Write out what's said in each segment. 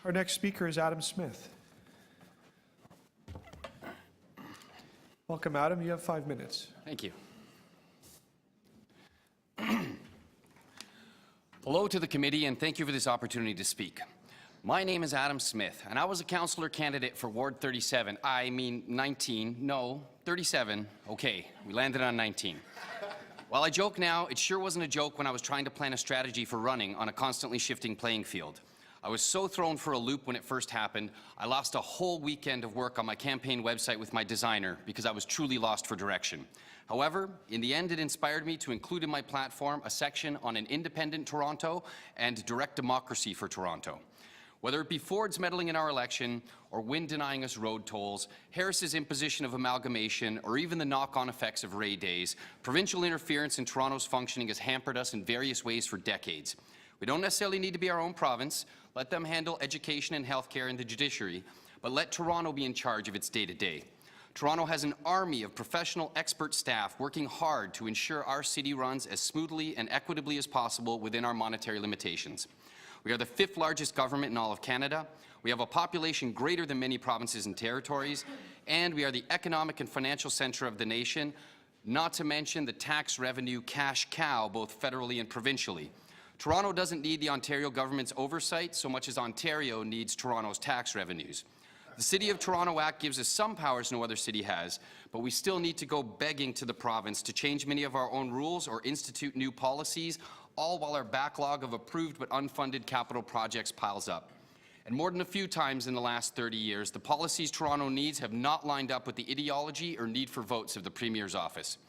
Our next speaker is Adam Smith. Welcome, Adam. You have 5 minutes. Thank you. Hello to the committee, and thank you for this opportunity to speak. My name is Adam Smith, and I was a councillor candidate for Ward 37. I mean 19. No, 37. Okay, we landed on 19. While I joke now, it sure wasn't a joke when I was trying to plan a strategy for running on a constantly shifting playing field. I was so thrown for a loop when it first happened, I lost a whole weekend of work on my campaign website with my designer because I was truly lost for direction. However, in the end, it inspired me to include in my platform a section on an independent Toronto and direct democracy for Toronto. Whether it be Ford's meddling in our election, or Wynne denying us road tolls, Harris's imposition of amalgamation, or even the knock-on effects of Ray Days, provincial interference in Toronto's functioning has hampered us in various ways for decades. We don't necessarily need to be our own province. Let them handle education and healthcare and the judiciary, but let Toronto be in charge of its day-to-day. Toronto has an army of professional expert staff working hard to ensure our city runs as smoothly and equitably as possible within our monetary limitations. We are the 5th largest government in all of Canada. We have a population greater than many provinces and territories, and we are the economic and financial centre of the nation, not to mention the tax revenue cash cow both federally and provincially. Toronto doesn't need the Ontario government's oversight so much as Ontario needs Toronto's tax revenues. The City of Toronto Act gives us some powers no other city has, but we still need to go begging to the province to change many of our own rules or institute new policies, all while our backlog of approved but unfunded capital projects piles up. And more than a few times in the last 30 years, the policies Toronto needs have not lined up with the ideology or need for votes of the Premier's office.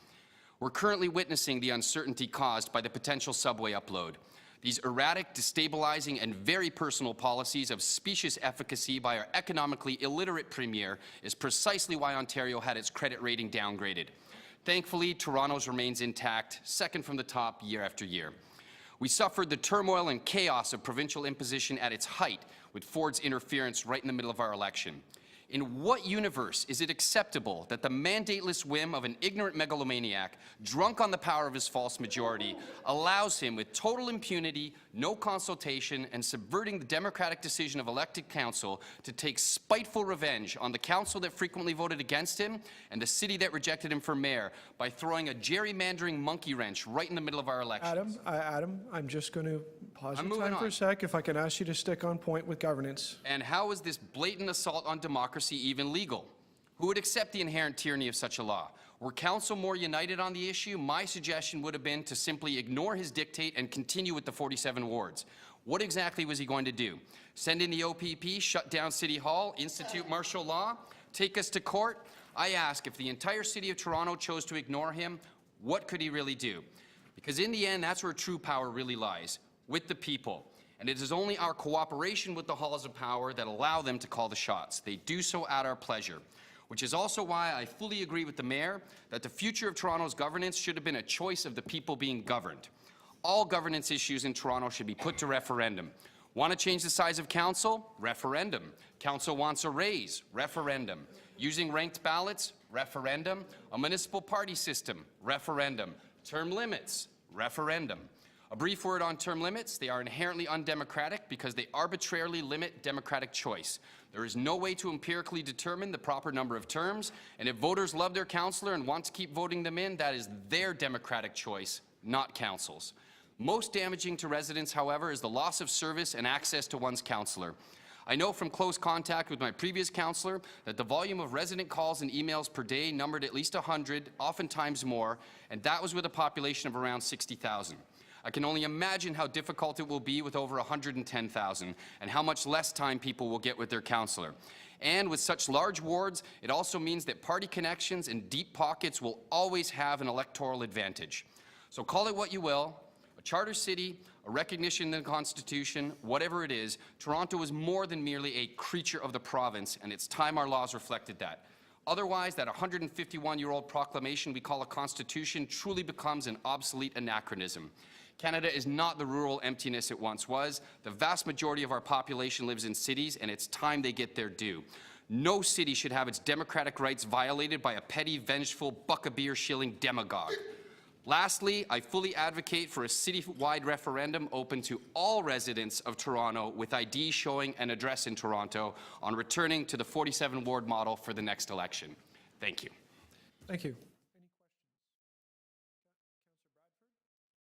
We're currently witnessing the uncertainty caused by the potential subway upload. These erratic, destabilizing, and very personal policies of specious efficacy by our economically illiterate Premier is precisely why Ontario had its credit rating downgraded. Thankfully, Toronto's remains intact, second from the top year after year. We suffered the turmoil and chaos of provincial imposition at its height with Ford's interference right in the middle of our election. In what universe is it acceptable that the mandateless whim of an ignorant megalomaniac, drunk on the power of his false majority, allows him with total impunity, no consultation, and subverting the democratic decision of elected council to take spiteful revenge on the council that frequently voted against him and the city that rejected him for mayor by throwing a gerrymandering monkey wrench right in the middle of our elections? Adam, I'm just going to pause your time for a sec if I can ask you to stick on point with governance. And how is this blatant assault on democracy even legal? Who would accept the inherent tyranny of such a law? Were council more united on the issue, my suggestion would have been to simply ignore his dictate and continue with the 47 wards. What exactly was he going to do? Send in the OPP, shut down City Hall, institute martial law, take us to court? I ask, if the entire City of Toronto chose to ignore him, what could he really do? Because in the end, that's where true power really lies, with the people. And it is only our cooperation with the halls of power that allow them to call the shots. They do so at our pleasure, which is also why I fully agree with the Mayor that the future of Toronto's governance should have been a choice of the people being governed. All governance issues in Toronto should be put to referendum. Want to change the size of council? Referendum. Council wants a raise? Referendum. Using ranked ballots? Referendum. A municipal party system? Referendum. Term limits? Referendum. A brief word on term limits. They are inherently undemocratic because they arbitrarily limit democratic choice. There is no way to empirically determine the proper number of terms, and if voters love their councillor and want to keep voting them in, that is their democratic choice, not council's. Most damaging to residents, however, is the loss of service and access to one's councillor. I know from close contact with my previous councillor that the volume of resident calls and emails per day numbered at least 100, oftentimes more, and that was with a population of around 60,000. I can only imagine how difficult it will be with over 110,000 and how much less time people will get with their councillor. And with such large wards, it also means that party connections and deep pockets will always have an electoral advantage. So call it what you will, a charter city, a recognition in the Constitution, whatever it is, Toronto is more than merely a creature of the province, and it's time our laws reflected that. Otherwise, that 151-year-old proclamation we call a constitution truly becomes an obsolete anachronism. Canada is not the rural emptiness it once was. The vast majority of our population lives in cities, and it's time they get their due. No city should have its democratic rights violated by a petty, vengeful, buck-a-beer-shilling demagogue. Lastly, I fully advocate for a city-wide referendum open to all residents of Toronto with ID showing an address in Toronto on returning to the 47 ward model for the next election. Thank you. Thank you.